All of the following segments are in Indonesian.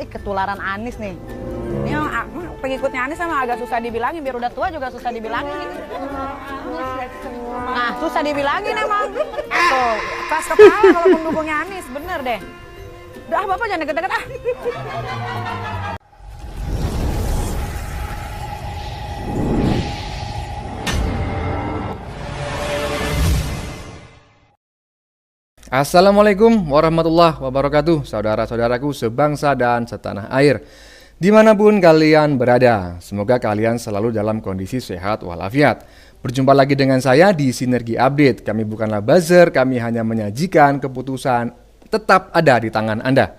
ketularan Anies nih. Ini yang pengikutnya Anies sama agak susah dibilangin, biar udah tua juga susah dibilangin. Nah, susah dibilangin emang. Tuh, keras kepala kalau pendukungnya Anies, bener deh. Udah Bapak jangan deket-deket ah. Assalamualaikum warahmatullahi wabarakatuh, saudara-saudaraku sebangsa dan setanah air dimanapun kalian berada. Semoga kalian selalu dalam kondisi sehat walafiat. Berjumpa lagi dengan saya di Sinergi Update. Kami bukanlah buzzer, kami hanya menyajikan keputusan tetap ada di tangan Anda.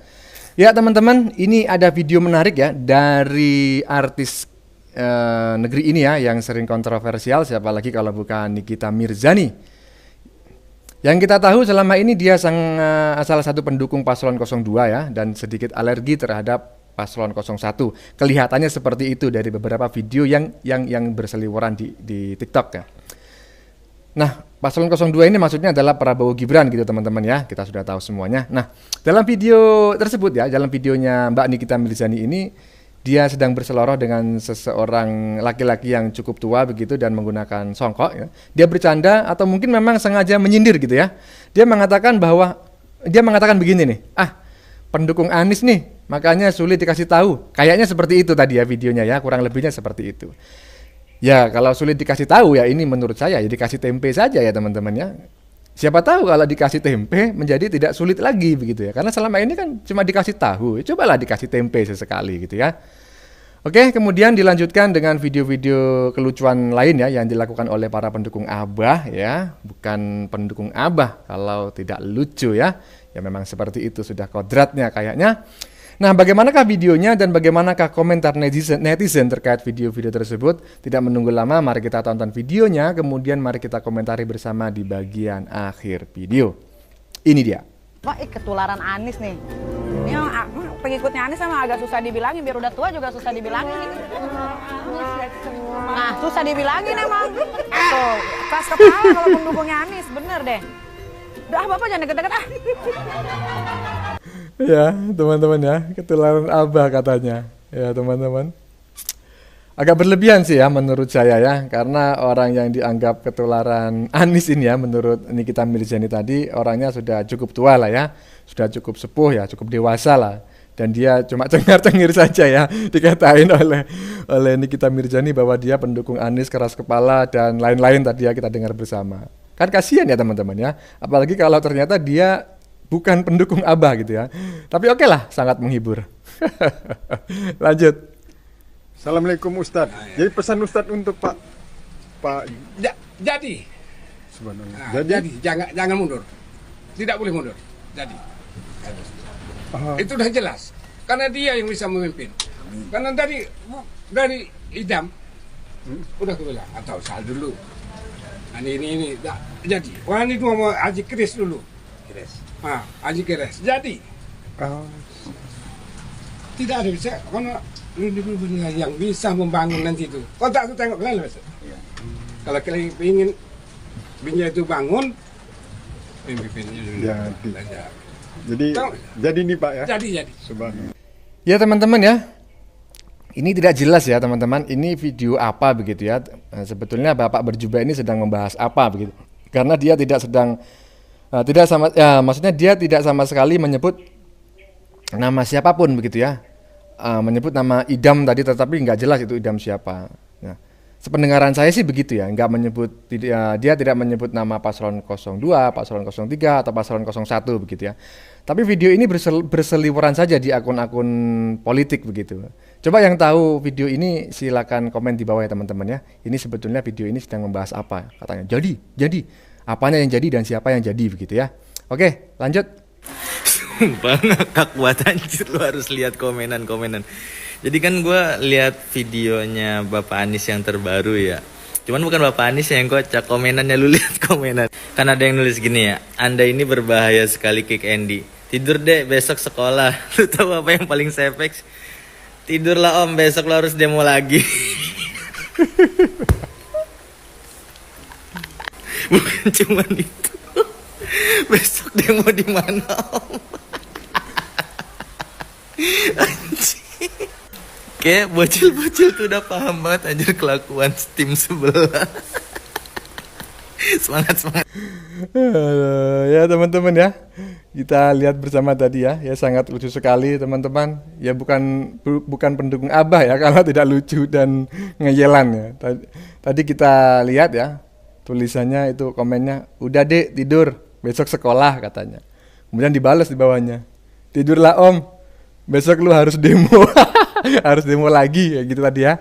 Ya teman-teman, ini ada video menarik ya dari artis negeri ini ya yang sering kontroversial, siapa lagi kalau bukan Nikita Mirzani. Yang kita tahu selama ini dia salah satu pendukung paslon 02 ya, dan sedikit alergi terhadap paslon 01. Kelihatannya seperti itu dari beberapa video yang berseliweran di TikTok ya. Nah, paslon 02 ini maksudnya adalah Prabowo Gibran gitu teman-teman ya, kita sudah tahu semuanya. Nah, dalam video tersebut ya, dalam videonya Mbak Nikita Mirzani ini, dia sedang berseloroh dengan seseorang laki-laki yang cukup tua begitu dan menggunakan songkok ya. Dia bercanda atau mungkin memang sengaja menyindir gitu ya. Dia mengatakan begini nih, pendukung Anies nih, makanya sulit dikasih tahu. Kayaknya seperti itu tadi ya videonya ya, kurang lebihnya seperti itu. Ya, kalau sulit dikasih tahu ya ini menurut saya ya dikasih tempe saja ya teman-teman ya. Siapa tahu kalau dikasih tempe menjadi tidak sulit lagi begitu ya. Karena selama ini kan cuma dikasih tahu, cobalah dikasih tempe sesekali gitu ya. Oke, kemudian dilanjutkan dengan video-video kelucuan lain ya yang dilakukan oleh para pendukung Abah ya. Bukan pendukung Abah kalau tidak lucu ya. Ya memang seperti itu sudah kodratnya kayaknya. Nah, bagaimanakah videonya dan bagaimanakah komentar netizen terkait video-video tersebut? Tidak menunggu lama, mari kita tonton videonya, kemudian mari kita komentari bersama di bagian akhir video. Ini dia. Pak, ketularan Anies nih. Ini yang pengikutnya Anies sama agak susah dibilangin, biar udah tua juga susah dibilangin. Nah, susah dibilangin emang. Tuh, keras kepala kalau pendukungnya Anies, bener deh. Udah Bapak jangan deket-deket ah. Ya teman-teman ya, ketularan Abah katanya. Ya teman-teman, agak berlebihan sih ya menurut saya ya. Karena orang yang dianggap ketularan Anies ini ya, menurut Nikita Mirzani tadi, orangnya sudah cukup tua lah ya. Sudah cukup sepuh ya, cukup dewasa lah. Dan dia cuma cengar-cengir saja ya, dikatain oleh Nikita Mirzani bahwa dia pendukung Anies, keras kepala dan lain-lain tadi ya kita dengar bersama. Kan kasihan ya teman-teman ya, apalagi kalau ternyata dia bukan pendukung Abah gitu ya. Tapi oke lah, sangat menghibur. Lanjut. Assalamualaikum Ustadz. Jadi pesan Ustadz untuk Pak jadi. Subhanallah. Jadi jangan mundur. Tidak boleh mundur. Jadi. Itu udah jelas. Karena dia yang bisa memimpin. Karena dari idam udah aku bilang atau sal dulu. Nah, ini jadi. Wah ini cuma mau Haji Kris dulu. Haji Kris. Jadi. Tidak ada bisa karena yang bisa membangun nanti itu. Kau tak tengok lalu besok. Kalau kalian ingin binnya itu bangun, pimpinnya jadi nih Pak ya. Jadi. Subhanallah. Ya teman-teman ya, ini tidak jelas ya teman-teman. Ini video apa begitu ya? Sebetulnya Bapak berjubah ini sedang membahas apa begitu? Karena dia maksudnya dia tidak sama sekali menyebut nama siapapun begitu ya. Menyebut nama idam tadi, tetapi nggak jelas itu idam siapa. Nah, sependengaran saya sih begitu ya, dia tidak menyebut nama paslon 02, paslon 03 atau paslon 01 begitu ya. Tapi video ini berseliweran saja di akun-akun politik begitu. Coba yang tahu video ini silakan komen di bawah ya teman-teman ya. Ini sebetulnya video ini sedang membahas apa katanya. Jadi apanya yang jadi dan siapa yang jadi begitu ya. Oke, lanjut. Sumpah ngakak buat anjir, lu harus lihat komenan. Jadi kan gue lihat videonya Bapak Anies yang terbaru ya. Cuman bukan Bapak Anies yang kocak, komenannya lu lihat komenan. Kan ada yang nulis gini ya, Anda ini berbahaya sekali Kick Andy. Tidur deh besok sekolah. Lu tahu apa yang paling sefeks? Tidurlah om, besok lu harus demo lagi. Bukan cuma itu. Besok demo di mana om? Kayak bocil-bocil tuh udah paham banget anjir kelakuan tim sebelah. Semangat. Ya teman-teman ya, kita lihat bersama tadi ya sangat lucu sekali teman-teman. Ya bukan pendukung Abah ya kalau tidak lucu dan ngeyelan ya. Tadi kita lihat ya, tulisannya itu komennya, udah dek tidur, besok sekolah katanya. Kemudian dibalas di bawahnya, tidurlah om, besok lu harus demo. Harus demo lagi ya gitu tadi ya.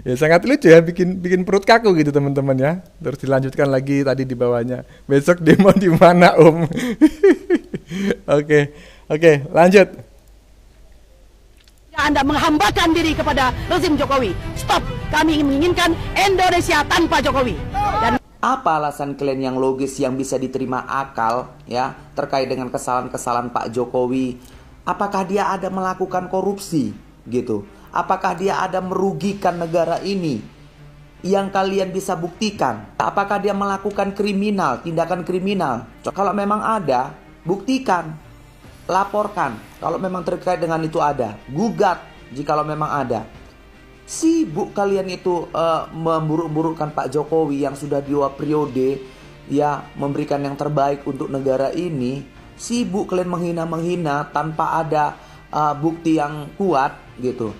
Ya sangat lucu ya, bikin perut kaku gitu teman-teman ya. Terus dilanjutkan lagi tadi di bawahnya, besok demo di mana om? Oke, lanjut. Anda menghambakan diri kepada rezim Jokowi. Stop, kami menginginkan Indonesia tanpa Jokowi. Dan apa alasan kalian yang logis yang bisa diterima akal ya terkait dengan kesalahan-kesalahan Pak Jokowi? Apakah dia ada melakukan korupsi gitu? Apakah dia ada merugikan negara ini yang kalian bisa buktikan? Apakah dia melakukan tindakan kriminal? Kalau memang ada, buktikan, laporkan. Kalau memang terkait dengan itu ada, gugat jikalau memang ada. Sibuk kalian itu memburuk-burukkan Pak Jokowi yang sudah 2 periode ya memberikan yang terbaik untuk negara ini. Sibuk kalian menghina-menghina tanpa ada bukti yang kuat gitu.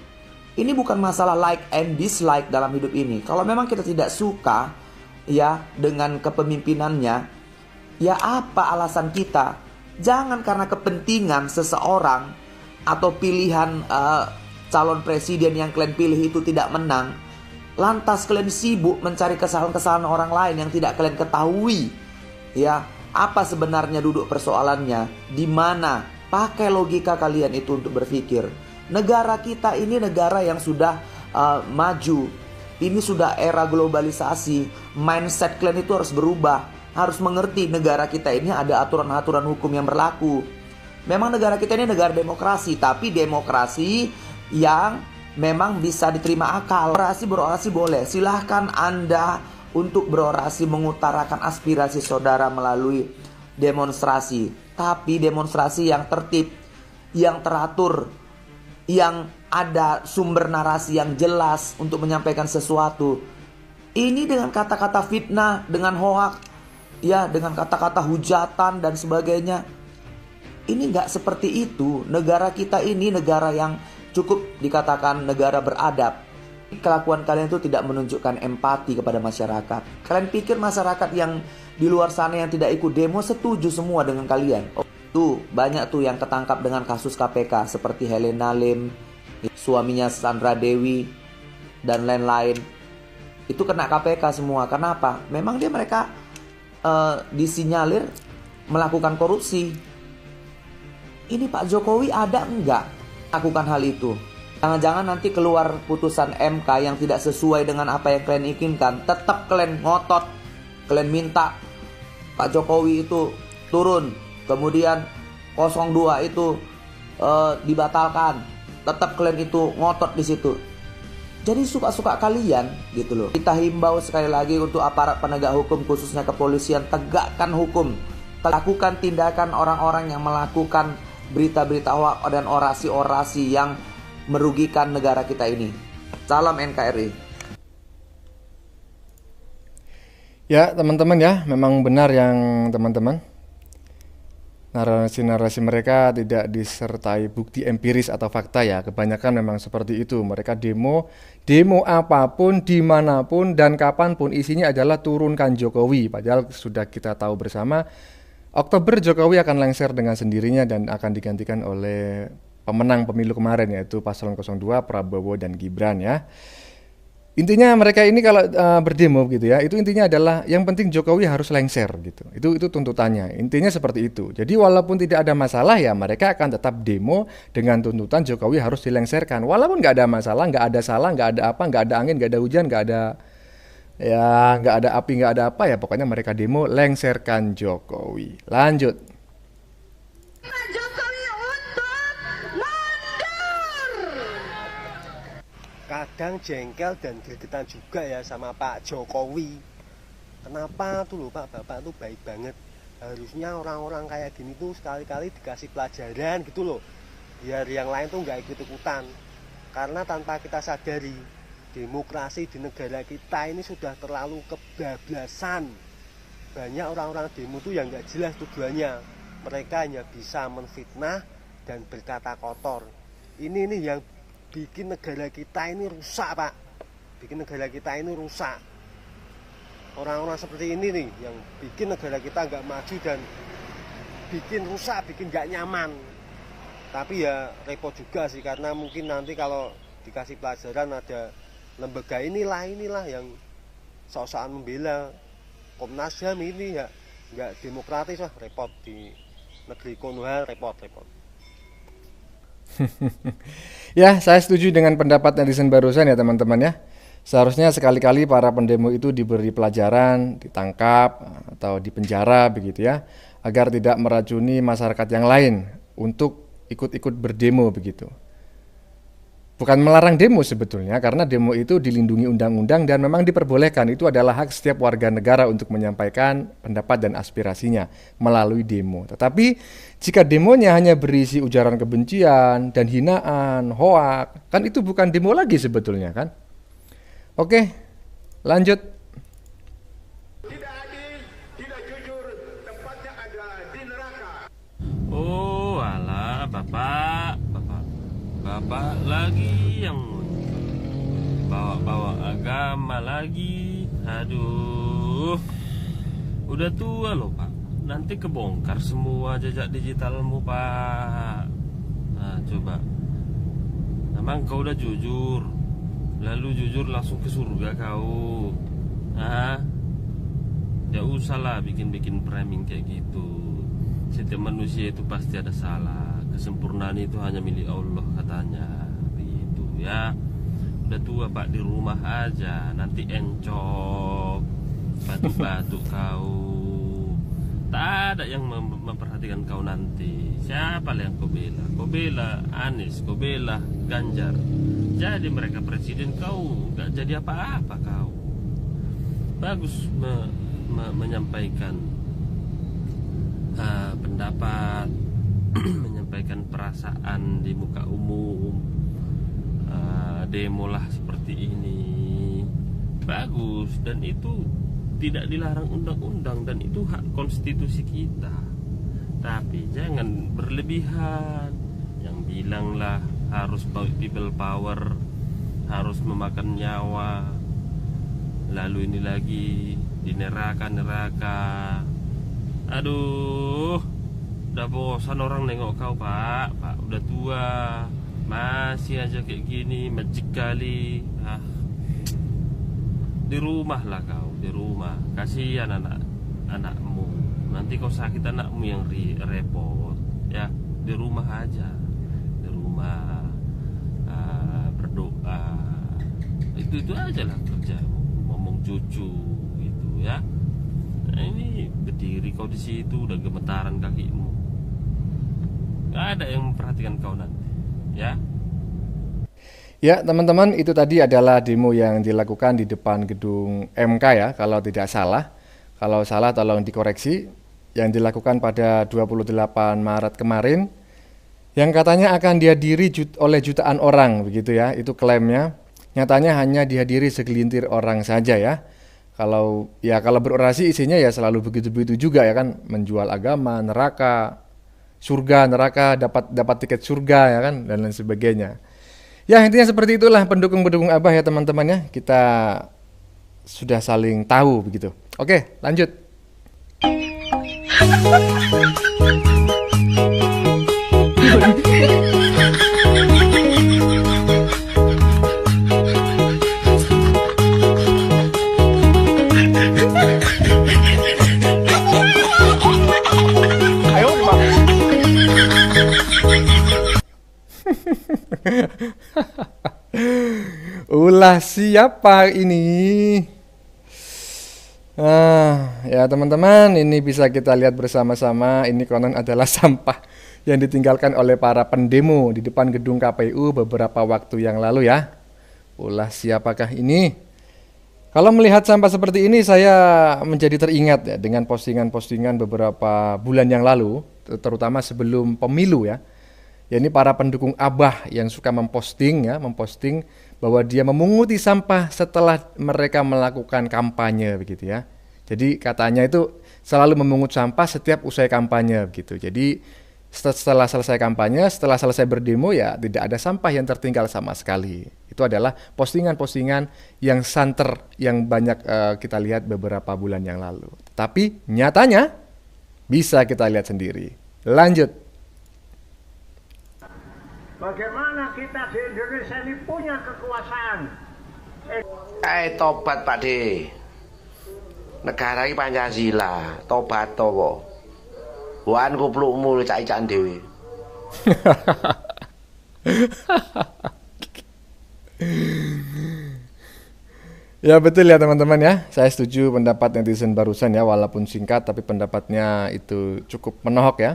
Ini bukan masalah like and dislike dalam hidup ini. Kalau memang kita tidak suka ya dengan kepemimpinannya, ya apa alasan kita? Jangan karena kepentingan seseorang atau pilihan calon presiden yang kalian pilih itu tidak menang, lantas kalian sibuk mencari kesalahan-kesalahan orang lain yang tidak kalian ketahui. Ya, apa sebenarnya duduk persoalannya? Di mana? Pakai logika kalian itu untuk berpikir. Negara kita ini negara yang sudah maju. Ini sudah era globalisasi. Mindset kalian itu harus berubah. Harus mengerti negara kita ini ada aturan-aturan hukum yang berlaku. Memang negara kita ini negara demokrasi, tapi demokrasi yang memang bisa diterima akal. Berorasi boleh. Silahkan Anda untuk berorasi mengutarakan aspirasi saudara melalui demonstrasi. Tapi demonstrasi yang tertib, yang teratur, yang ada sumber narasi yang jelas untuk menyampaikan sesuatu. Ini dengan kata-kata fitnah, dengan hoak, ya dengan kata-kata hujatan dan sebagainya. Ini nggak seperti itu. Negara kita ini negara yang cukup dikatakan negara beradab. Kelakuan kalian itu tidak menunjukkan empati kepada masyarakat. Kalian pikir masyarakat yang di luar sana yang tidak ikut demo setuju semua dengan kalian? Tuh banyak tuh yang ketangkap dengan kasus KPK seperti Helena Lim, suaminya Sandra Dewi dan lain-lain. Itu kena KPK semua. Kenapa? Memang mereka disinyalir melakukan korupsi. Ini Pak Jokowi ada enggak lakukan hal itu? Jangan-jangan nanti keluar putusan MK yang tidak sesuai dengan apa yang kalian inginkan. Tetap kalian ngotot, kalian minta Pak Jokowi itu turun. Kemudian 02 itu dibatalkan. Tetap kalian itu ngotot di situ. Jadi suka-suka kalian gitu loh. Kita himbau sekali lagi untuk aparat penegak hukum khususnya kepolisian, tegakkan hukum. Lakukan tindakan orang-orang yang melakukan berita-berita hoax dan orasi-orasi yang merugikan negara kita ini. Salam NKRI. Ya teman-teman ya, memang benar yang teman-teman. Narasi-narasi mereka tidak disertai bukti empiris atau fakta ya. Kebanyakan memang seperti itu. Mereka demo apapun, dimanapun, dan kapanpun isinya adalah turunkan Jokowi. Padahal sudah kita tahu bersama, Oktober Jokowi akan lengser dengan sendirinya dan akan digantikan oleh pemenang pemilu kemarin yaitu Paslon 02 Prabowo dan Gibran ya. Intinya mereka ini kalau berdemo gitu ya, itu intinya adalah yang penting Jokowi harus lengser gitu. Itu tuntutannya. Intinya seperti itu. Jadi walaupun tidak ada masalah ya mereka akan tetap demo dengan tuntutan Jokowi harus dilengserkan. Walaupun nggak ada masalah, nggak ada salah, nggak ada apa, nggak ada angin, nggak ada hujan, nggak ada api, nggak ada apa ya. Pokoknya mereka demo lengserkan Jokowi. Lanjut. Kadang jengkel dan gregetan juga ya sama Pak Jokowi. Kenapa tuh loh Pak, Bapak tuh baik banget. Harusnya orang-orang kayak gini tuh sekali-kali dikasih pelajaran gitu loh. Biar yang lain tuh nggak ikut-ikutan. Karena tanpa kita sadari, demokrasi di negara kita ini sudah terlalu kebablasan. Banyak orang-orang demo itu yang nggak jelas tujuannya. Mereka hanya bisa menfitnah dan berkata kotor. Ini nih yang bikin negara kita ini rusak, Pak. Bikin negara kita ini rusak. Orang-orang seperti ini nih yang bikin negara kita nggak maju dan bikin rusak, bikin nggak nyaman. Tapi ya repot juga sih, karena mungkin nanti kalau dikasih pelajaran ada lembaga inilah yang sok-sokan membela. Komnas HAM ini ya nggak demokratis lah, repot di negeri Konoha, repot. Ya, saya setuju dengan pendapat netizen barusan ya teman-teman ya. Seharusnya sekali-kali para pendemo itu diberi pelajaran, ditangkap atau dipenjara begitu ya, agar tidak meracuni masyarakat yang lain untuk ikut-ikut berdemo begitu. Bukan melarang demo sebetulnya, karena demo itu dilindungi undang-undang dan memang diperbolehkan. Itu adalah hak setiap warga negara untuk menyampaikan pendapat dan aspirasinya melalui demo. Tetapi jika demonya hanya berisi ujaran kebencian dan hinaan, hoak, kan itu bukan demo lagi sebetulnya kan? Oke, lanjut. Tidak adil, tidak jujur, tempatnya ada di neraka. Oh, alah, Bapak lagi yang bawa agama lagi. Aduh, udah tua loh Pak. Nanti kebongkar semua jejak digitalmu Pak. Nah, coba. Emang kau udah jujur, lalu jujur langsung ke surga kau. Nah, ya usahlah bikin-bikin framing kayak gitu. Setiap manusia itu pasti ada salah. Kesempurnaan itu hanya milik Allah katanya. Begitu ya. Udah tua Pak, di rumah aja. Nanti encok, batuk-batuk kau. Tak ada yang memperhatikan kau nanti. Siapa yang kau bela? Kau bela Anies, kau bela Ganjar. Jadi mereka presiden, kau gak jadi apa-apa kau. Bagus menyampaikan pendapat, menyampaikan perasaan di muka umum, demo lah seperti ini. Bagus, dan itu tidak dilarang undang-undang dan itu hak konstitusi kita. Tapi jangan berlebihan. Yang bilanglah harus people power, harus memakan nyawa. Lalu ini lagi di neraka. Aduh, udah bosan orang nengok kau Pak. Pak udah tua, masih aja kayak gini, magic kali. Di rumah lah kau, di rumah. Kasihan anakmu. Nanti kau sakit anakmu yang repot. Ya, di rumah aja. Di rumah berdoa. Itu aja lah kerjamu. Ngomong cucu gitu ya. Nah, ini berdiri kau di situ udah gemetaran kakimu. Gak ada yang memperhatikan kau nanti. Ya. Ya teman-teman, itu tadi adalah demo yang dilakukan di depan gedung MK ya, kalau tidak salah. Kalau salah tolong dikoreksi. Yang dilakukan pada 28 Maret kemarin, yang katanya akan dihadiri oleh jutaan orang begitu ya, itu klaimnya. Nyatanya hanya dihadiri segelintir orang saja ya. Kalau berorasi isinya ya selalu begitu-begitu juga ya kan, menjual agama, neraka, surga, neraka, dapat tiket surga ya kan, dan lain sebagainya. Ya intinya seperti itulah pendukung-pendukung Abah ya teman-teman ya. Kita sudah saling tahu begitu. Oke, lanjut. Ulah siapa ini? Ya teman-teman, ini bisa kita lihat bersama-sama. Ini konon adalah sampah yang ditinggalkan oleh para pendemo di depan gedung KPU beberapa waktu yang lalu ya. Ulah siapakah ini? Kalau melihat sampah seperti ini, saya menjadi teringat ya dengan postingan-postingan beberapa bulan yang lalu, terutama sebelum pemilu ya, ya ini para pendukung Abah yang suka memposting bahwa dia memunguti sampah setelah mereka melakukan kampanye begitu ya. Jadi katanya itu selalu memungut sampah setiap usai kampanye begitu. Jadi setelah selesai kampanye, setelah selesai berdemo ya tidak ada sampah yang tertinggal sama sekali. Itu adalah postingan-postingan yang santer yang banyak kita lihat beberapa bulan yang lalu. Tapi nyatanya bisa kita lihat sendiri. Lanjut. Bagaimana kita di Indonesia ini punya kekuasaan? Tobat Pak D. Negara ini Pancasila, tobat towo. Wan kuplukmu cak-cakan dewe. Ya betul ya teman-teman ya. Saya setuju pendapat netizen barusan ya, walaupun singkat tapi pendapatnya itu cukup menohok ya.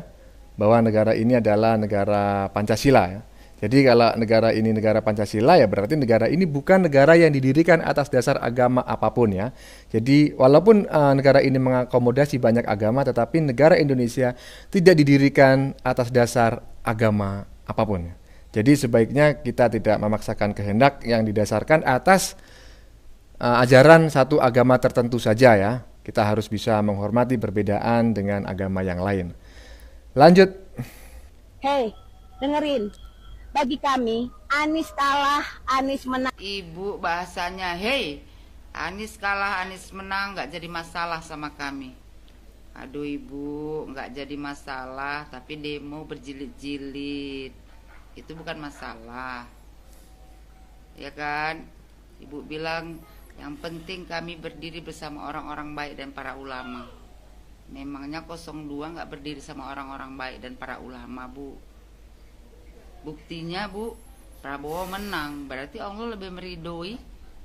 Bahwa negara ini adalah negara Pancasila ya. Jadi kalau negara ini negara Pancasila ya berarti negara ini bukan negara yang didirikan atas dasar agama apapun ya. Jadi walaupun negara ini mengakomodasi banyak agama, tetapi negara Indonesia tidak didirikan atas dasar agama apapun. Jadi sebaiknya kita tidak memaksakan kehendak yang didasarkan atas ajaran satu agama tertentu saja ya. Kita harus bisa menghormati perbedaan dengan agama yang lain. Lanjut. Hei, dengerin. Bagi kami, Anies kalah, Anies menang. Ibu bahasanya, hei, Anies kalah, Anies menang, nggak jadi masalah sama kami. Aduh ibu, nggak jadi masalah, tapi demo berjilid-jilid. Itu bukan masalah. Ya kan? Ibu bilang, yang penting kami berdiri bersama orang-orang baik dan para ulama. Memangnya 02 nggak berdiri sama orang-orang baik dan para ulama, Bu? Buktinya Bu, Prabowo menang, berarti Allah lebih meridoi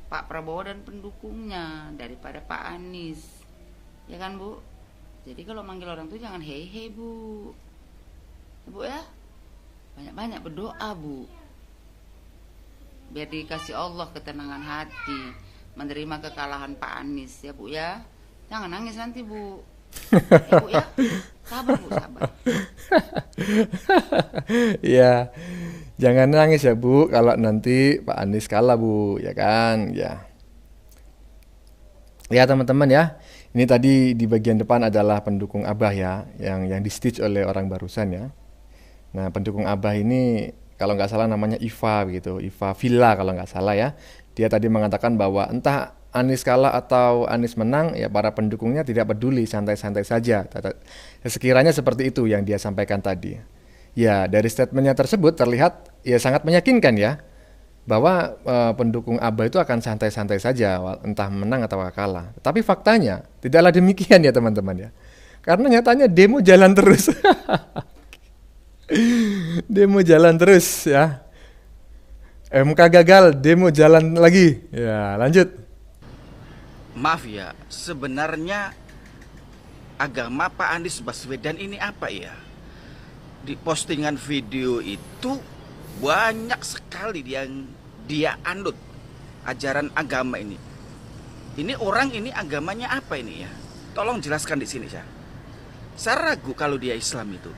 Pak Prabowo dan pendukungnya daripada Pak Anies. Ya kan Bu? Jadi kalau manggil orang tuh jangan hei Bu. Ya, Bu ya, banyak-banyak berdoa Bu. Biar dikasih Allah ketenangan hati, menerima kekalahan Pak Anies ya Bu ya. Jangan nangis nanti Bu. Ya Bu ya, sabar Bu, sabar. Ya, jangan nangis ya Bu kalau nanti Pak Anies kalah Bu, ya kan? Ya. Ya teman-teman ya, ini tadi di bagian depan adalah pendukung Abah ya, yang di stitch oleh orang barusan ya. Nah pendukung Abah ini kalau nggak salah namanya Iva begitu, Iva Villa kalau nggak salah ya. Dia tadi mengatakan bahwa entah Anies kalah atau Anies menang, ya para pendukungnya tidak peduli, santai-santai saja. Sekiranya seperti itu yang dia sampaikan tadi. Ya dari statementnya tersebut terlihat ya sangat meyakinkan ya, bahwa pendukung Abah itu akan santai-santai saja, entah menang atau kalah. Tapi faktanya tidaklah demikian ya teman-teman ya. Karena nyatanya demo jalan terus. Demo jalan terus ya. MK gagal, demo jalan lagi. Ya lanjut. Maaf ya, sebenarnya agama Pak Anies Baswedan ini apa ya? Di postingan video itu banyak sekali yang dia anut ajaran agama ini. Ini orang ini agamanya apa ini ya? Tolong jelaskan di sini ya. Saya ragu kalau dia Islam itu.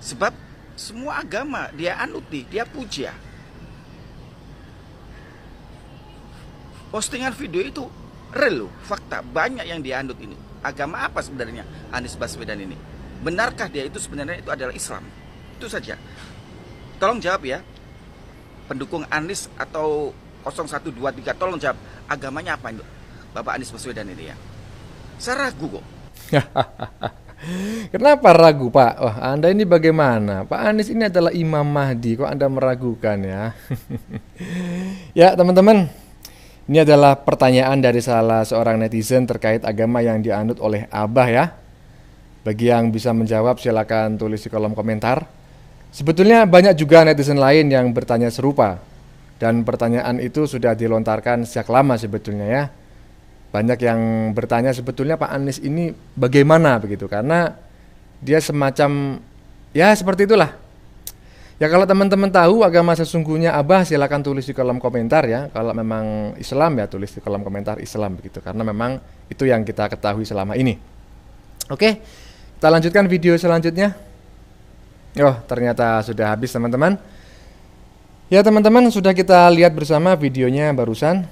Sebab semua agama dia anuti, dia puja. Postingan video itu real loh, fakta, banyak yang dianut ini. Agama apa sebenarnya Anies Baswedan ini? Benarkah dia itu sebenarnya itu adalah Islam? Itu saja. Tolong jawab ya. Pendukung Anies atau 0123 tolong jawab, agamanya apa Bapak Anies Baswedan ini ya? Saya ragu kok. Kenapa ragu Pak? Wah Anda ini bagaimana? Pak Anies ini adalah Imam Mahdi, kok Anda meragukan ya? Ya teman-teman, ini adalah pertanyaan dari salah seorang netizen terkait agama yang dianut oleh Abah ya. Bagi yang bisa menjawab silakan tulis di kolom komentar. Sebetulnya banyak juga netizen lain yang bertanya serupa. Dan pertanyaan itu sudah dilontarkan sejak lama sebetulnya ya. Banyak yang bertanya sebetulnya Pak Anies ini bagaimana begitu. Karena dia semacam ya seperti itulah. Ya kalau teman-teman tahu agama sesungguhnya Abah silakan tulis di kolom komentar ya. Kalau memang Islam ya tulis di kolom komentar Islam begitu. Karena memang itu yang kita ketahui selama ini. Oke, kita lanjutkan video selanjutnya. Oh, ternyata sudah habis teman-teman. Ya teman-teman, sudah kita lihat bersama videonya barusan.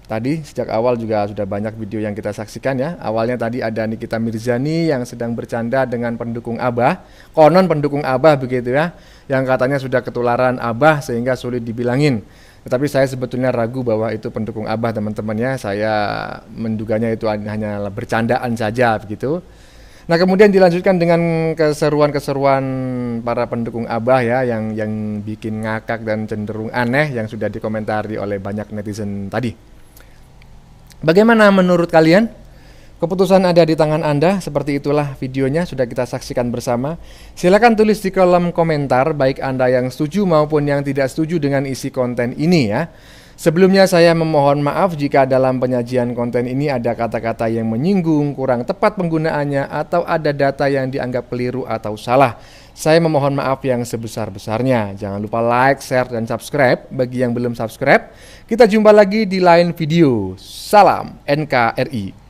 Tadi sejak awal juga sudah banyak video yang kita saksikan ya. Awalnya tadi ada Nikita Mirzani yang sedang bercanda dengan pendukung Abah. Konon pendukung Abah begitu ya, yang katanya sudah ketularan Abah sehingga sulit dibilangin. Tetapi saya sebetulnya ragu bahwa itu pendukung Abah teman-teman ya. Saya menduganya itu hanya bercandaan saja begitu. Nah kemudian dilanjutkan dengan keseruan-keseruan para pendukung Abah ya, yang bikin ngakak dan cenderung aneh yang sudah dikomentari oleh banyak netizen tadi. Bagaimana menurut kalian? Keputusan ada di tangan Anda. Seperti itulah videonya sudah kita saksikan bersama. Silakan tulis di kolom komentar baik Anda yang setuju maupun yang tidak setuju dengan isi konten ini ya. Sebelumnya saya memohon maaf jika dalam penyajian konten ini ada kata-kata yang menyinggung, kurang tepat penggunaannya, atau ada data yang dianggap keliru atau salah. Saya memohon maaf yang sebesar-besarnya. Jangan lupa like, share, dan subscribe bagi yang belum subscribe. Kita jumpa lagi di lain video. Salam NKRI.